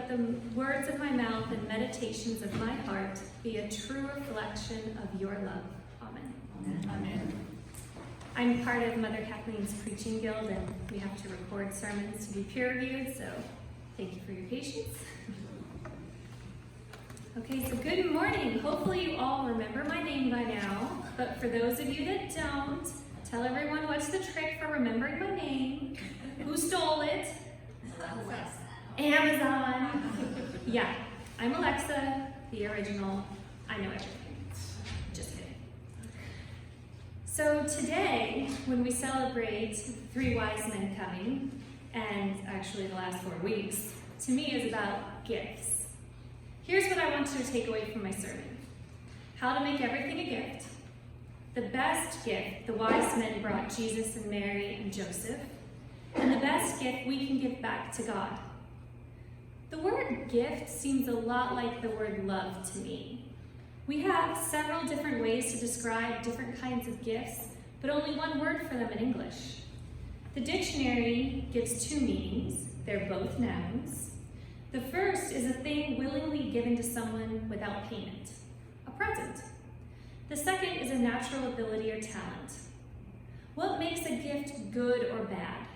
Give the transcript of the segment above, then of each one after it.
let the words of my mouth and meditations of my heart be a true reflection of your love. Amen. Amen. I'm part of Mother Kathleen's Preaching Guild, and we have to record sermons to be peer-reviewed, so thank you for your patience. Okay, so good morning. Hopefully you all remember my name by now, but for those of you that don't, tell everyone what's the trick for remembering my name. Who stole it? Amazon. Yeah, I'm Alexa, the original. I know everything. Just kidding. So today, when we celebrate three wise men coming, and actually the last 4 weeks, to me is about gifts. Here's what I want you to take away from my sermon. How to make everything a gift. The best gift the wise men brought Jesus and Mary and Joseph, and the best gift we can give back to God. The word gift seems a lot like the word love to me. We have several different ways to describe different kinds of gifts, but only one word for them in English. The dictionary gives two meanings. They're both nouns. The first is a thing willingly given to someone without payment, a present. The second is a natural ability or talent. What makes a gift good or bad?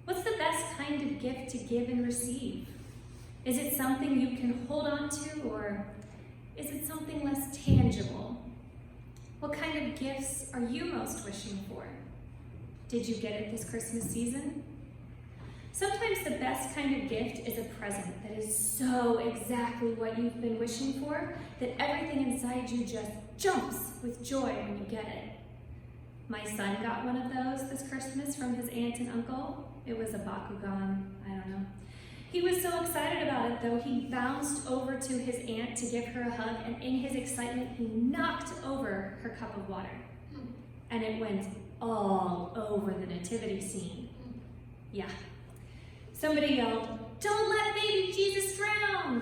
What's the best kind of gift to give and receive? Is it something you can hold on to, or is it something less tangible? What kind of gifts are you most wishing for? Did you get it this Christmas season? Sometimes the best kind of gift is a present that is so exactly what you've been wishing for that everything inside you just jumps with joy when you get it. My son got one of those this Christmas from his aunt and uncle. It was a Bakugan, I don't know. He was so excited about it, though, he bounced over to his aunt to give her a hug, and in his excitement, he knocked over her cup of water. And it went all over the nativity scene. Yeah. Somebody yelled, "Don't let baby Jesus drown!"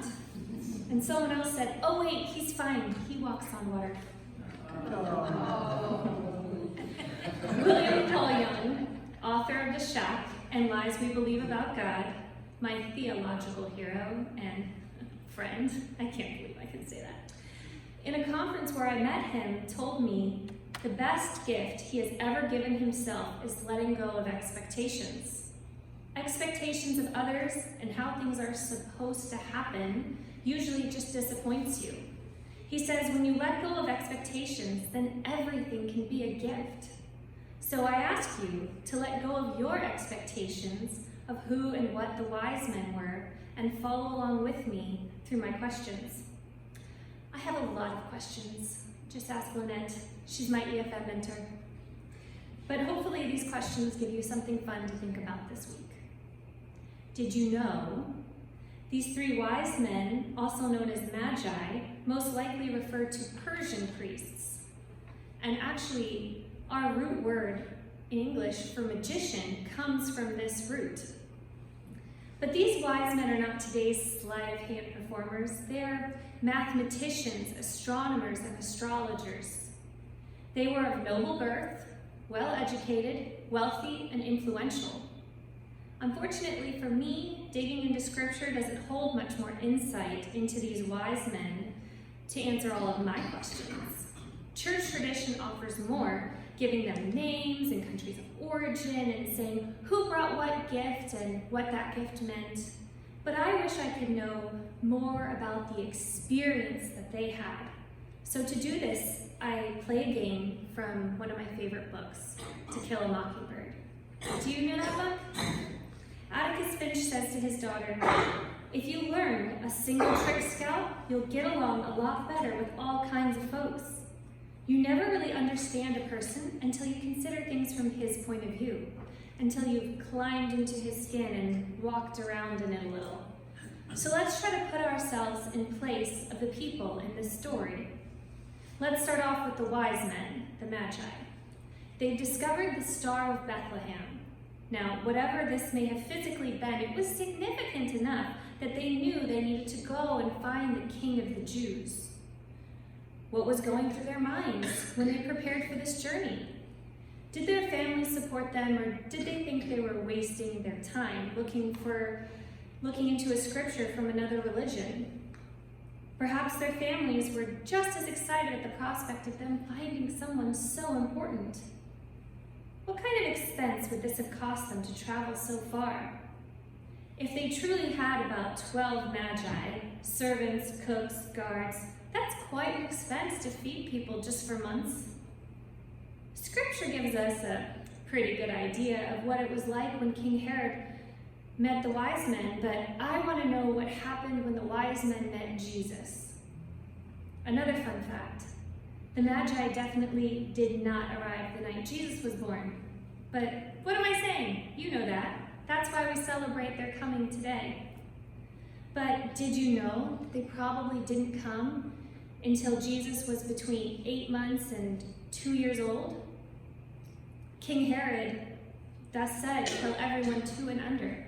And someone else said, "Oh wait, he's fine. He walks on water." William Paul Young, author of The Shack and Lies We Believe About God, my theological hero and friend, I can't believe I can say that, in a conference where I met him, told me the best gift he has ever given himself is letting go of expectations. Expectations of others and how things are supposed to happen usually just disappoints you. He says when you let go of expectations, then everything can be a gift. So I ask you to let go of your expectations of who and what the wise men were and follow along with me through my questions. I have a lot of questions. Just ask Lynette. She's my EFM mentor. But hopefully these questions give you something fun to think about this week. Did you know these three wise men, also known as magi, most likely refer to Persian priests? And actually, our root word in English for magician comes from this root. But these wise men are not today's sleight of hand performers. They're mathematicians, astronomers, and astrologers. They were of noble birth, well-educated, wealthy, and influential. Unfortunately for me, digging into scripture doesn't hold much more insight into these wise men to answer all of my questions. Church tradition offers more, giving them names and countries of origin and saying who brought what gift and what that gift meant. But I wish I could know more about the experience that they had. So to do this, I play a game from one of my favorite books, To Kill a Mockingbird. Do you know that book? Atticus Finch says to his daughter, "If you learn a single trick scout, you'll get along a lot better with all kinds of folks. You never really understand a person until you consider things from his point of view, until you've climbed into his skin and walked around in it a little." So let's try to put ourselves in place of the people in this story. Let's start off with the wise men, the magi. They discovered the Star of Bethlehem. Now, whatever this may have physically been, it was significant enough that they knew they needed to go and find the King of the Jews. What was going through their minds when they prepared for this journey? Did their families support them, or did they think they were wasting their time looking for looking into a scripture from another religion. Perhaps their families were just as excited at the prospect of them finding someone so important. What kind of expense would this have cost them to travel so far? If they truly had about 12 magi, servants, cooks, guards, that's quite an expense to feed people just for months. Scripture gives us a pretty good idea of what it was like when King Herod met the wise men, but I want to know what happened when the wise men met Jesus. Another fun fact, the Magi definitely did not arrive the night Jesus was born. But what am I saying? You know that. That's why we celebrate their coming today. But did you know they probably didn't come until Jesus was between 8 months and 2 years old? King Herod thus said, "Kill everyone 2 and under."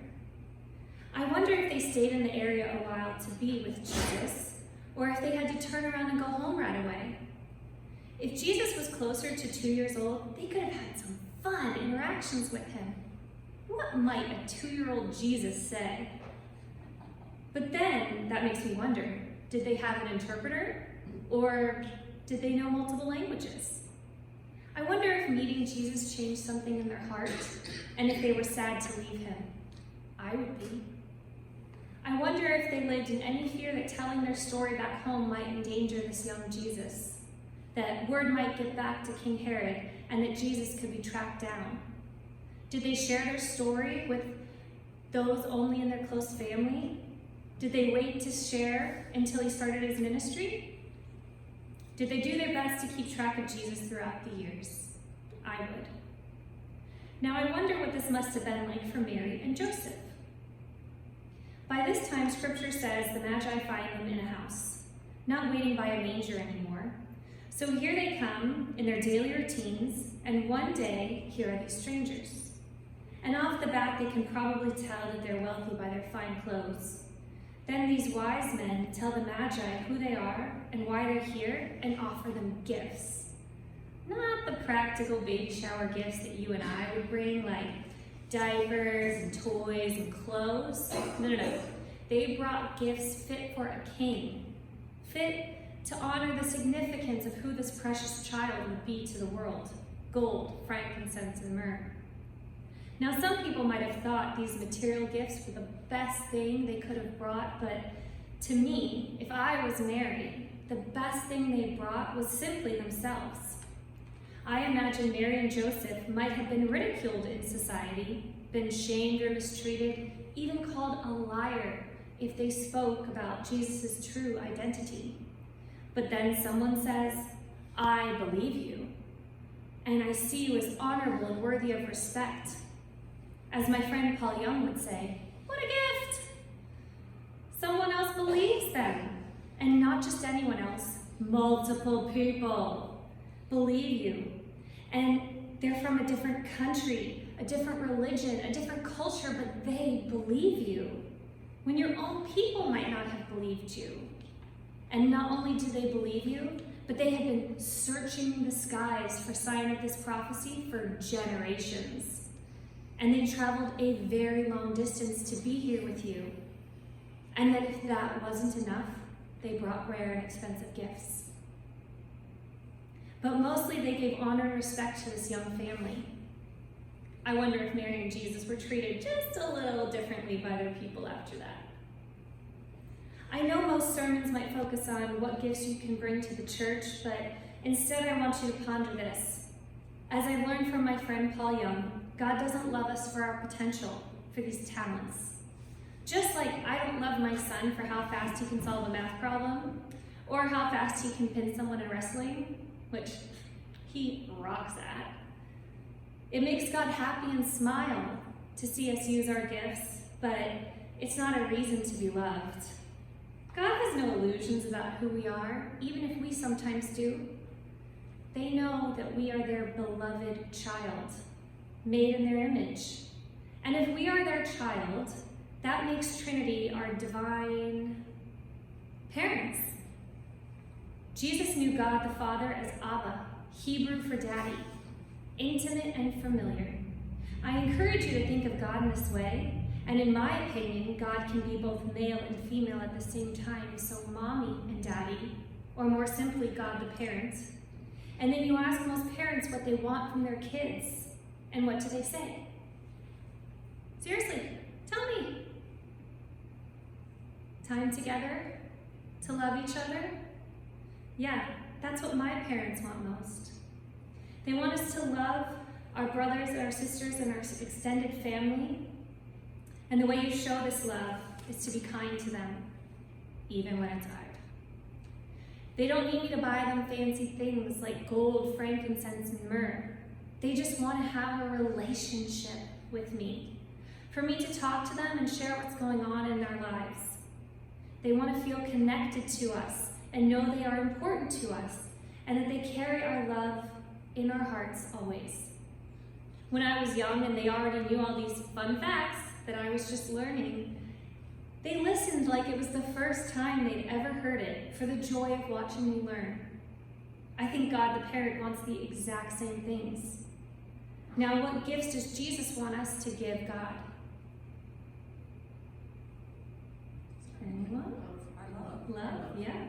I wonder if they stayed in the area a while to be with Jesus, or if they had to turn around and go home right away. If Jesus was closer to 2 years old, they could have had some fun interactions with him. What might a 2-year-old Jesus say? But then that makes me wonder, did they have an interpreter, or did they know multiple languages? I wonder if meeting Jesus changed something in their heart, and if they were sad to leave him. I would be. I wonder if they lived in any fear that telling their story back home might endanger this young Jesus, that word might get back to King Herod, and that Jesus could be tracked down. Did they share their story with those only in their close family? Did they wait to share until he started his ministry? Did they do their best to keep track of Jesus throughout the years? I would. Now I wonder what this must have been like for Mary and Joseph. By this time, scripture says the Magi find them in a house, not waiting by a manger anymore. So here they come in their daily routines, and one day, here are these strangers. And off the bat, they can probably tell that they're wealthy by their fine clothes. Then these wise men tell the Magi who they are and why they're here, and offer them gifts. Not the practical baby shower gifts that you and I would bring, like diapers and toys and clothes. No. They brought gifts fit for a king, fit to honor the significance of who this precious child would be to the world: gold, frankincense, and myrrh. Now, some people might have thought these material gifts were the best thing they could have brought, but to me, if I was Mary, the best thing they brought was simply themselves. I imagine Mary and Joseph might have been ridiculed in society, been shamed or mistreated, even called a liar if they spoke about Jesus' true identity. But then someone says, "I believe you, and I see you as honorable and worthy of respect." As my friend Paul Young would say, what a gift! Someone else believes them, and not just anyone else, multiple people believe you. And they're from a different country, a different religion, a different culture, but they believe you, when your own people might not have believed you. And not only do they believe you, but they have been searching the skies for sign of this prophecy for generations. And they traveled a very long distance to be here with you. And that if that wasn't enough, they brought rare and expensive gifts. But mostly they gave honor and respect to this young family. I wonder if Mary and Jesus were treated just a little differently by their people after that. I know most sermons might focus on what gifts you can bring to the church, but instead I want you to ponder this. As I learned from my friend Paul Young, God doesn't love us for our potential, for these talents. Just like I don't love my son for how fast he can solve a math problem, or how fast he can pin someone in wrestling, which he rocks at. It makes God happy and smile to see us use our gifts, but it's not a reason to be loved. God has no illusions about who we are, even if we sometimes do. They know that we are their beloved child, made in their image. And if we are their child, that makes Trinity our divine parents. Jesus knew God the Father as Abba, Hebrew for daddy, intimate and familiar. I encourage you to think of God in this way And in my opinion, God can be both male and female at the same time, so mommy and daddy, or more simply, God the parent. And then you ask most parents what they want from their kids, and what do they say? Seriously, tell me. Time together? To love each other? Yeah, that's what my parents want most. They want us to love our brothers and our sisters and our extended family. And the way you show this love is to be kind to them, even when it's hard. They don't need me to buy them fancy things like gold, frankincense, and myrrh. They just want to have a relationship with me, for me to talk to them and share what's going on in their lives. They want to feel connected to us and know they are important to us and that they carry our love in our hearts always. When I was young and they already knew all these fun facts that I was just learning, they listened like it was the first time they'd ever heard it for the joy of watching me learn. I think God the parent wants the exact same things. Now, what gifts does Jesus want us to give God? Anyone? Love, yeah.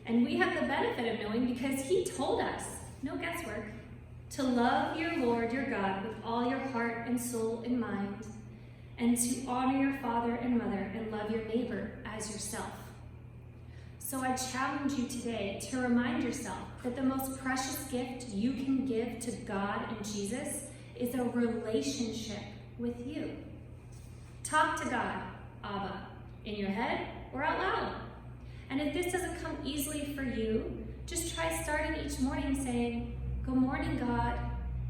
And we have the benefit of knowing because he told us, no guesswork, to love your Lord your God with all your heart and soul and mind, and to honor your father and mother and love your neighbor as yourself. So I challenge you today to remind yourself that the most precious gift you can give to God and Jesus is a relationship with you. Talk to God, Abba, in your head or out loud. And if this doesn't come easily for you, just try starting each morning saying, "Good morning, God,"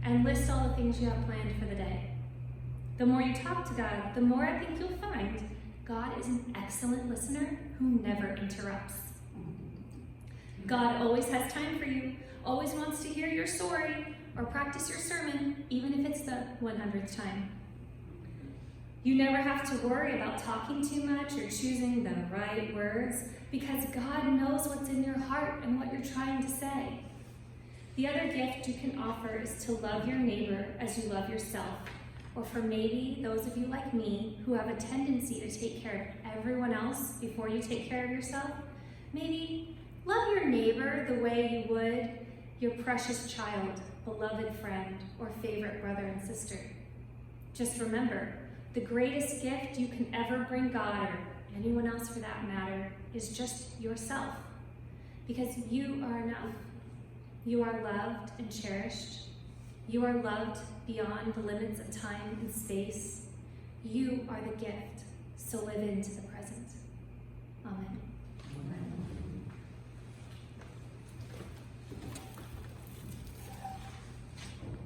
and list all the things you have planned for the day. The more you talk to God, the more I think you'll find God is an excellent listener who never interrupts. God always has time for you, always wants to hear your story or practice your sermon, even if it's the 100th time. You never have to worry about talking too much or choosing the right words because God knows what's in your heart and what you're trying to say. The other gift you can offer is to love your neighbor as you love yourself. Or for maybe those of you like me who have a tendency to take care of everyone else before you take care of yourself, maybe love your neighbor the way you would your precious child, beloved friend, or favorite brother and sister. Just remember, the greatest gift you can ever bring God, or anyone else for that matter, is just yourself. Because you are enough. You are loved and cherished. You are loved beyond the limits of time and space. You are the gift, so live into the present. Amen.